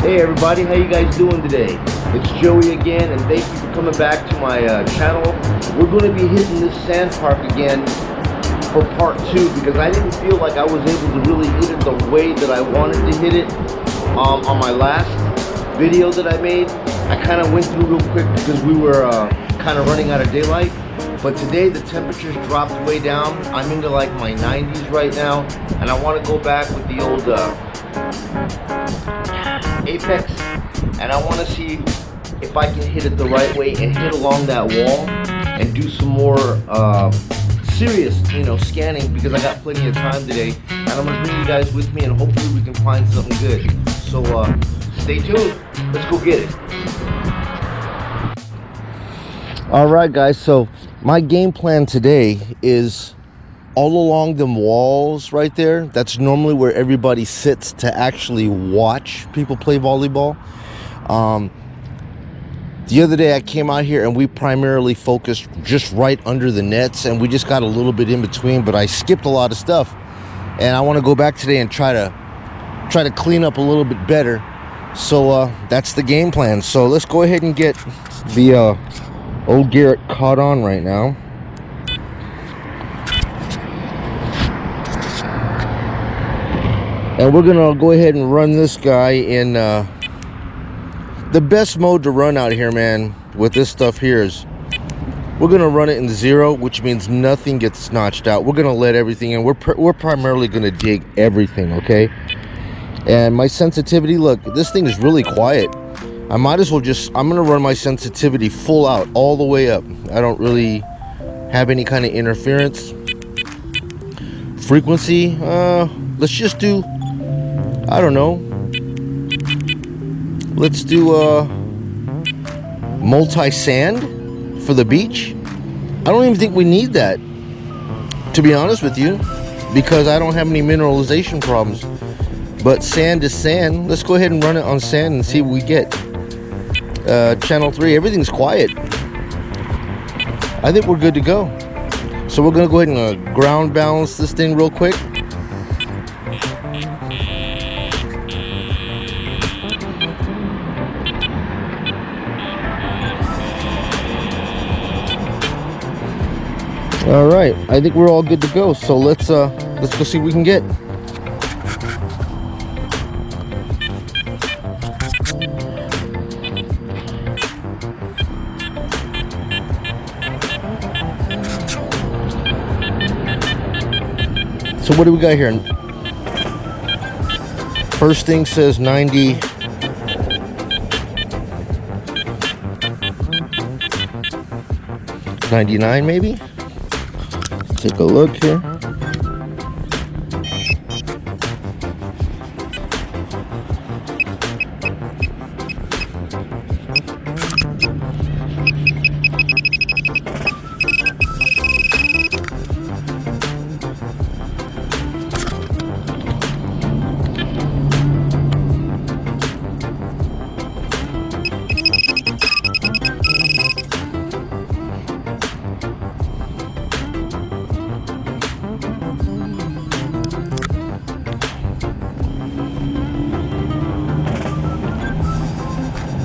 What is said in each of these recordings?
Hey everybody, how you guys doing today? It's Joey again, and thank you for coming back to my channel. We're going to be hitting this sand park again for part 2 because I didn't feel like I was able to really hit it the way that I wanted to hit it on my last video that I made. I kind of went through real quick because we were kind of running out of daylight. But today the temperatures dropped way down. I'm into like my 90s right now, and I want to go back with the old Apex, and I want to see if I can hit it the right way and hit along that wall and do some more serious, scanning, because I got plenty of time today, and I'm gonna bring you guys with me, and hopefully we can find something good. So stay tuned. Let's go get it. All right, guys. So my game plan today is all along them walls right there. That's normally where everybody sits to actually watch people play volleyball. The other day I came out here and we primarily focused just right under the nets, and we just got a little bit in between, but I skipped a lot of stuff, and I want to go back today and try to clean up a little bit better. So that's the game plan. So let's go ahead and get the old Garrett caught on right now. And we're gonna go ahead and run this guy in the best mode to run out here, man, with this stuff here is we're gonna run it in 0, which means nothing gets notched out. We're gonna let everything in. We're primarily gonna dig everything, okay? And my sensitivity, look, this thing is really quiet. I might as well I'm gonna run my sensitivity full out, all the way up. I don't really have any kind of interference. Frequency, let's just do, I don't know, let's do multi-sand for the beach. I don't even think we need that, to be honest with you, because I don't have any mineralization problems. But sand is sand. Let's go ahead and run it on sand and see what we get. Channel 3, everything's quiet. I think we're good to go. So we're gonna go ahead and ground balance this thing real quick. All right, I think we're all good to go. So let's go see what we can get. So what do we got here? First thing says 90. $99 maybe? Take a look here.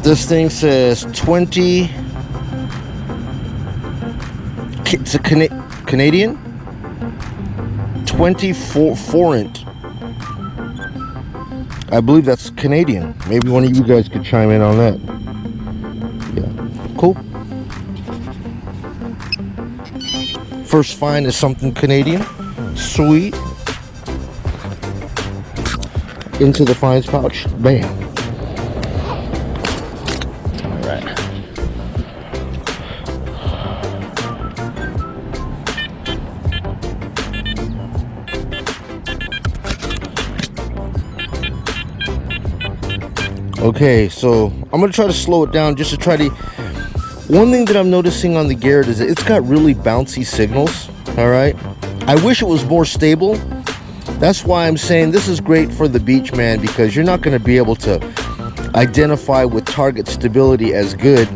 This thing says 20. It's a Canadian 24 forint. I believe that's Canadian. Maybe one of you guys could chime in on that. Yeah, cool. First find is something Canadian. Sweet. Into the finds pouch. Bam. Okay, so I'm gonna try to slow it down just to try to. One thing that I'm noticing on the Garrett is that it's got really bouncy signals. All right, I wish it was more stable. That's why I'm saying this is great for the beach, man, because you're not going to be able to identify with target stability as good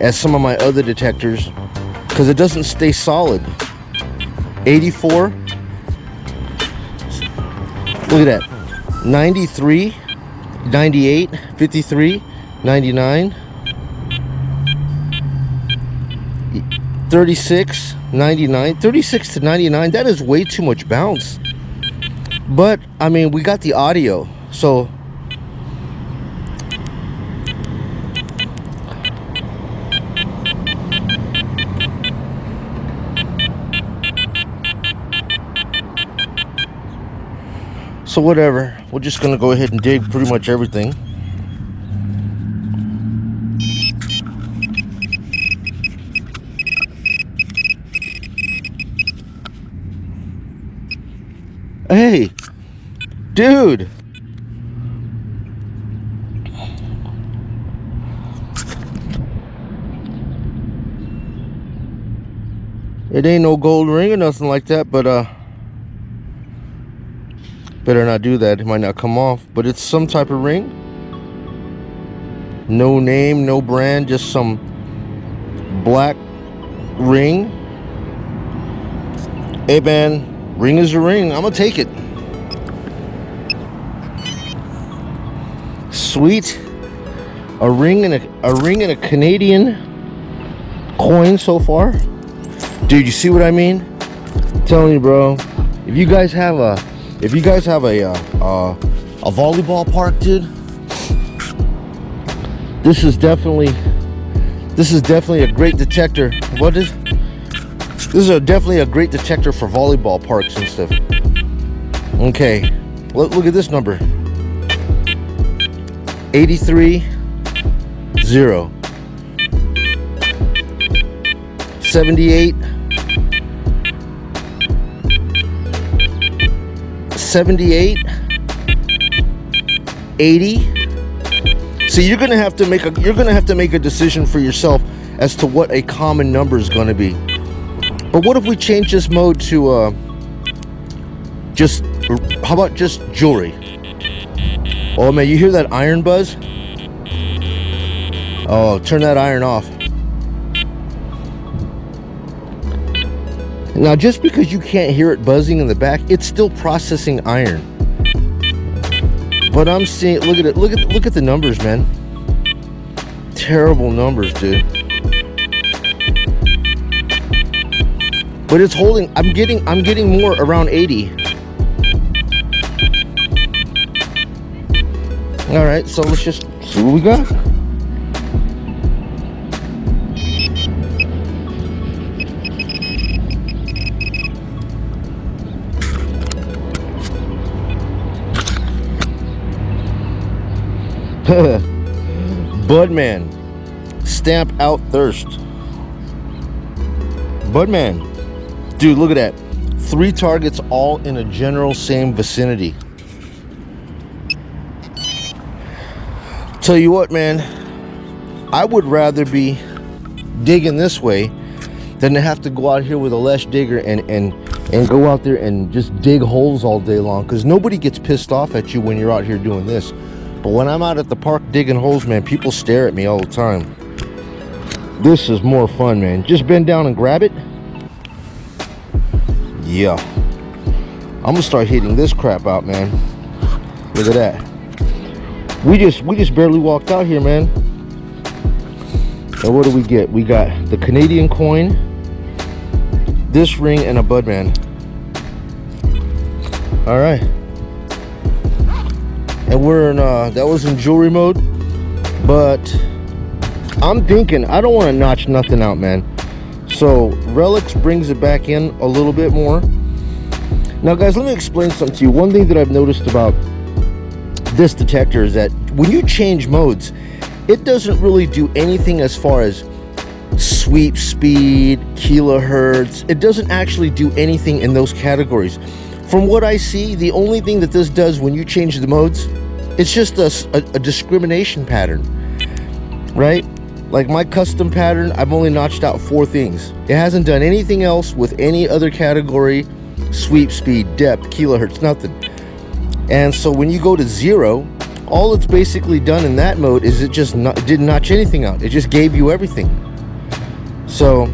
as some of my other detectors because it doesn't stay solid. 84. Look at that. 93. 98, 53, 99, 36, 99, 36 to 99. That is way too much bounce. But I mean, we got the audio, so whatever. We're just gonna go ahead and dig pretty much everything. Hey, dude. It ain't no gold ring or nothing like that, but better not do that. It might not come off, but it's some type of ring. No name, no brand, just some black ring. Hey man, ring is a ring. I'm gonna take it. Sweet. A ring and a Canadian coin so far. Dude, you see what I mean? I'm telling you, bro. If you guys have a volleyball park, dude, this is definitely a great detector. This is definitely a great detector for volleyball parks and stuff. Okay, look at this number. 83 0 78 78 80. So you're gonna have to make a decision for yourself as to what a common number is gonna be. But what if we change this mode to how about just jewelry? Oh man, you hear that iron buzz? Oh, turn that iron off. Now, just because you can't hear it buzzing in the back, it's still processing iron. But I'm seeing, look at the numbers, man. Terrible numbers, dude. But it's holding. I'm getting more around 80. All right, so let's just see what we got. Budman, stamp out thirst. Budman, dude, look at that. 3 targets all in a general same vicinity. Tell you what, man, I would rather be digging this way than to have to go out here with a Lesh digger and go out there and just dig holes all day long, because nobody gets pissed off at you when you're out here doing this. But when I'm out at the park digging holes, man, people stare at me all the time. This is more fun, man. Just bend down and grab it. Yeah. I'm gonna start hitting this crap out, man. Look at that. We just barely walked out here, man. And what do we get? We got the Canadian coin, this ring, and a Budman. All right. And we're in that was in jewelry mode, but I'm thinking I don't want to notch nothing out, man. So Relics brings it back in a little bit more. Now guys, let me explain something to you. One thing that I've noticed about this detector is that when you change modes, it doesn't really do anything as far as sweep speed, kilohertz. It doesn't actually do anything in those categories. From what I see, the only thing that this does when you change the modes, it's just a discrimination pattern, right? Like my custom pattern, I've only notched out 4 things. It hasn't done anything else with any other category, sweep speed, depth, kilohertz, nothing. And so when you go to 0, all it's basically done in that mode is it just didn't notch anything out. It just gave you everything. So,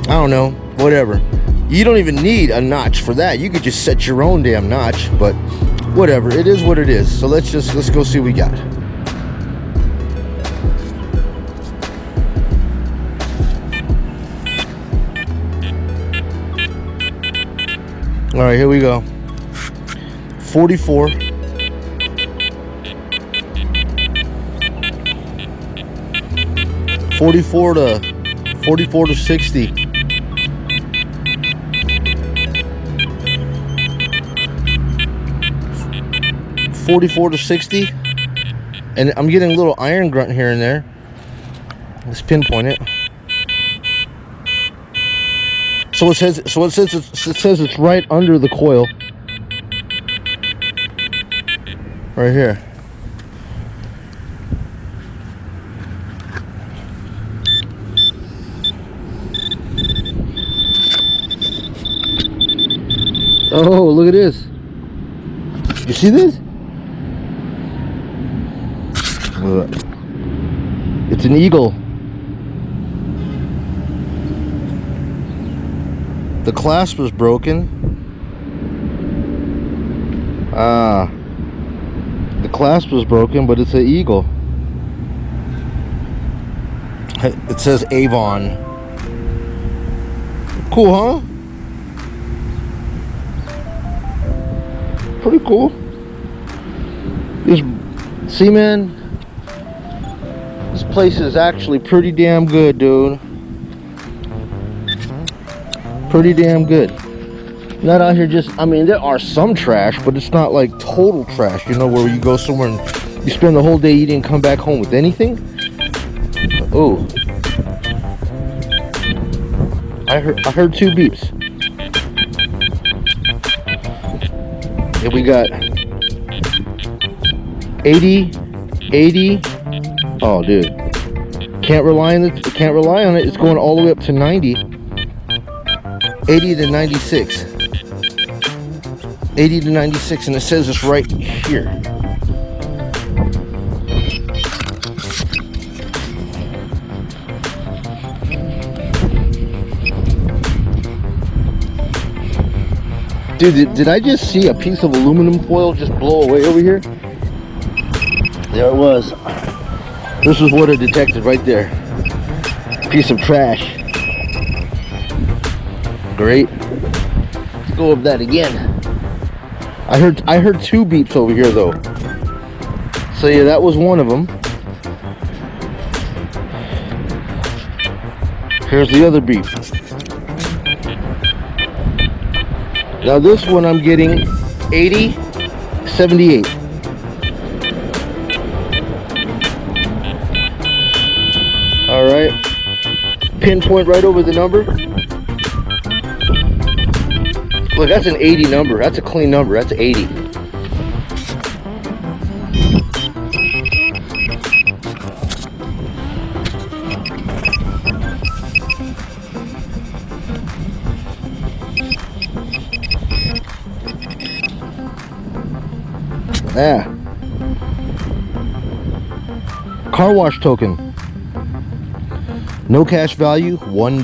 I don't know, whatever. You don't even need a notch for that. You could just set your own damn notch, but whatever, it is what it is. So let's go see what we got. All right, here we go. 44. 44 to 60. 44 to 60. And I'm getting a little iron grunt here and there. Let's pinpoint it. So it says it's right under the coil. Right here. Oh, look at this. You see this? It's an eagle. The clasp was broken. The clasp was broken, but it's an eagle. It says Avon. Cool, huh? Pretty cool. See, man, this place is actually pretty damn good, dude. Pretty damn good. Not out here just, I mean, there are some trash, but it's not like total trash, you know, where you go somewhere and you spend the whole day eating and come back home with anything. Oh, I heard two beeps. And we got 80. Oh, dude, can't rely on it. It's going all the way up to 90. 80 to 96. 80 to 96, and it says it's right here. Dude, did I just see a piece of aluminum foil just blow away over here? There it was. This is what I detected right there. Piece of trash. Great. Let's go over that again. I heard two beeps over here though. So yeah, that was one of them. Here's the other beep. Now this one I'm getting 80, 78. All right. Pinpoint right over the number. Look, that's an 80 number. That's a clean number. That's 80. Yeah. Car wash token. No cash value, $1.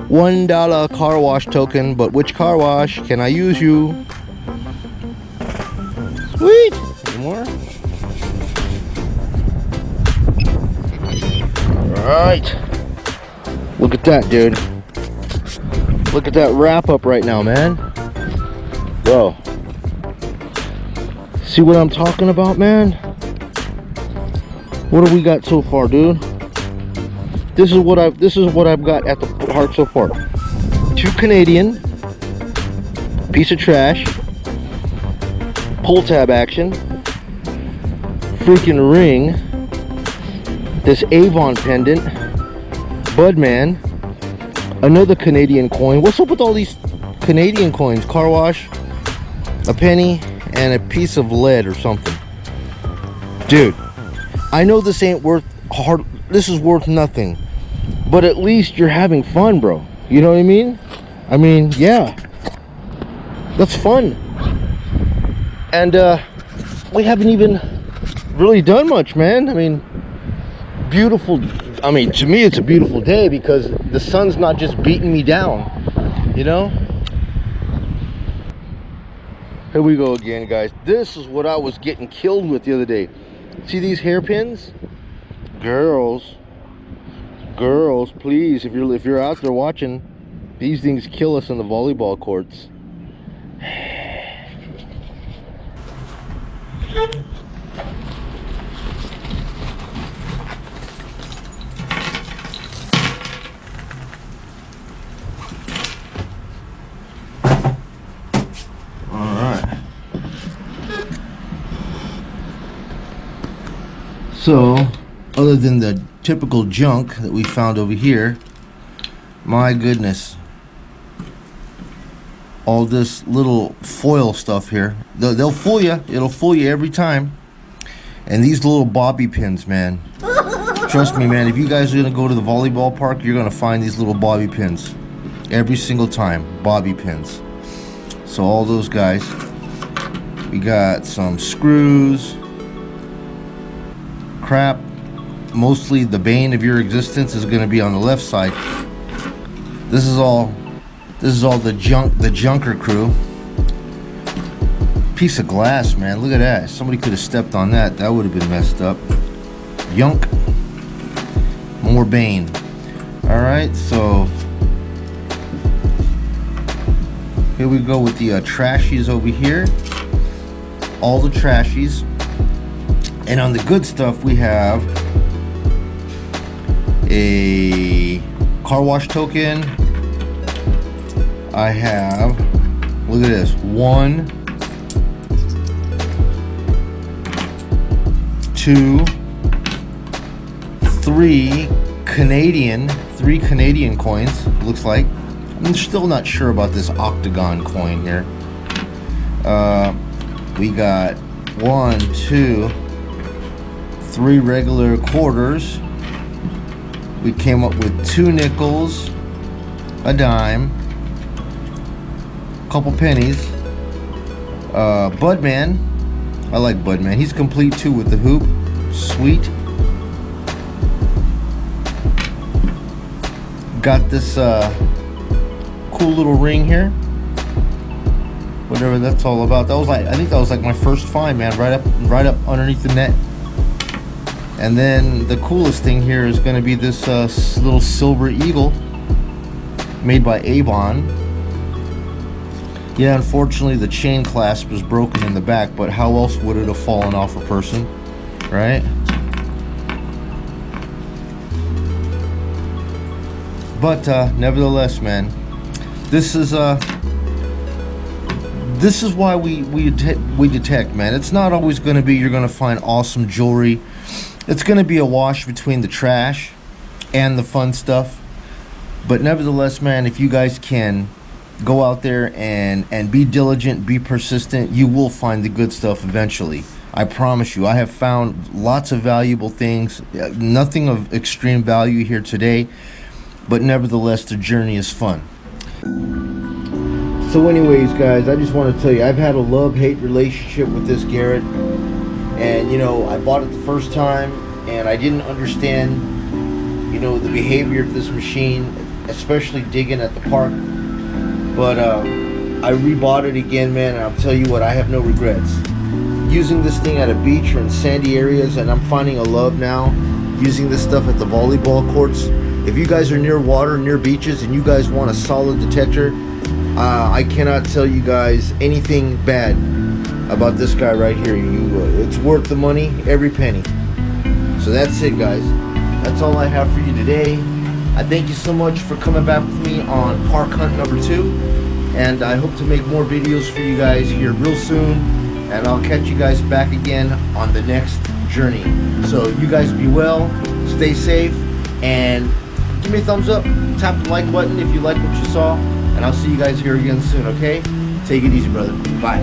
$1 car wash token, but which car wash can I use you? Sweet! Any more? Alright. Look at that, dude. Look at that wrap up right now, man. Whoa. See what I'm talking about, man? What have we got so far, dude? This is what I've got at the heart so far. 2 Canadian, piece of trash, pull tab action, freaking ring, this Avon pendant, Budman, another Canadian coin. What's up with all these Canadian coins? Car wash, a penny, and a piece of lead or something. Dude, I know this ain't worth hard. This is worth nothing, but at least you're having fun, bro. You know what I mean? I mean, yeah, that's fun. And we haven't even really done much, man. I mean, beautiful. I mean, to me, it's a beautiful day because the sun's not just beating me down, you know? Here we go again, guys. This is what I was getting killed with the other day. See these hairpins? Girls, please, if you're out there watching, these things kill us in the volleyball courts. So, other than the typical junk that we found over here, my goodness, all this little foil stuff here, they'll fool you. It'll fool you every time. And these little bobby pins, man, trust me, man, if you guys are gonna go to the volleyball park, you're gonna find these little bobby pins every single time. Bobby pins. So all those guys. We got some screws. Crap. Mostly the bane of your existence is going to be on the left side. This is all the junker crew. Piece of glass, man. Look at that. Somebody could have stepped on that. That would have been messed up. Yunk. More bane. Alright, so here we go with the trashies over here. All the trashies. And on the good stuff, we have a car wash token. I have, look at this, 1, 2, 3 Canadian coins, looks like. I'm still not sure about this octagon coin here. We got 1, 2, 3 regular quarters. We came up with 2 nickels, a dime, a couple pennies. Budman, I like Budman. He's complete too with the hoop. Sweet. Got this cool little ring here. Whatever that's all about. That was like, I think that was like my first find, man. Right up underneath the net. And then the coolest thing here is going to be this little silver eagle made by Avon. Yeah, unfortunately the chain clasp was broken in the back, but how else would it have fallen off a person, right? But nevertheless, man, this is why we detect, man. It's not always going to be you're going to find awesome jewelry. It's going to be a wash between the trash and the fun stuff. But nevertheless, man, if you guys can go out there and be diligent, be persistent, you will find the good stuff eventually. I promise you. I have found lots of valuable things. Nothing of extreme value here today. But nevertheless, the journey is fun. So anyways, guys, I just want to tell you, I've had a love-hate relationship with this Garrett. And, you know, I bought it the first time, and I didn't understand, you know, the behavior of this machine, especially digging at the park. But I rebought it again, man, and I'll tell you what, I have no regrets. Using this thing at a beach or in sandy areas, and I'm finding a love now using this stuff at the volleyball courts. If you guys are near water, near beaches, and you guys want a solid detector, I cannot tell you guys anything bad about this guy right here. It's worth the money, every penny. So that's it, guys. That's all I have for you today. I thank you so much for coming back with me on Park Hunt number 2, and I hope to make more videos for you guys here real soon, and I'll catch you guys back again on the next journey. So you guys be well, stay safe, and give me a thumbs up, tap the like button if you like what you saw, and I'll see you guys here again soon, okay? Take it easy, brother. Bye.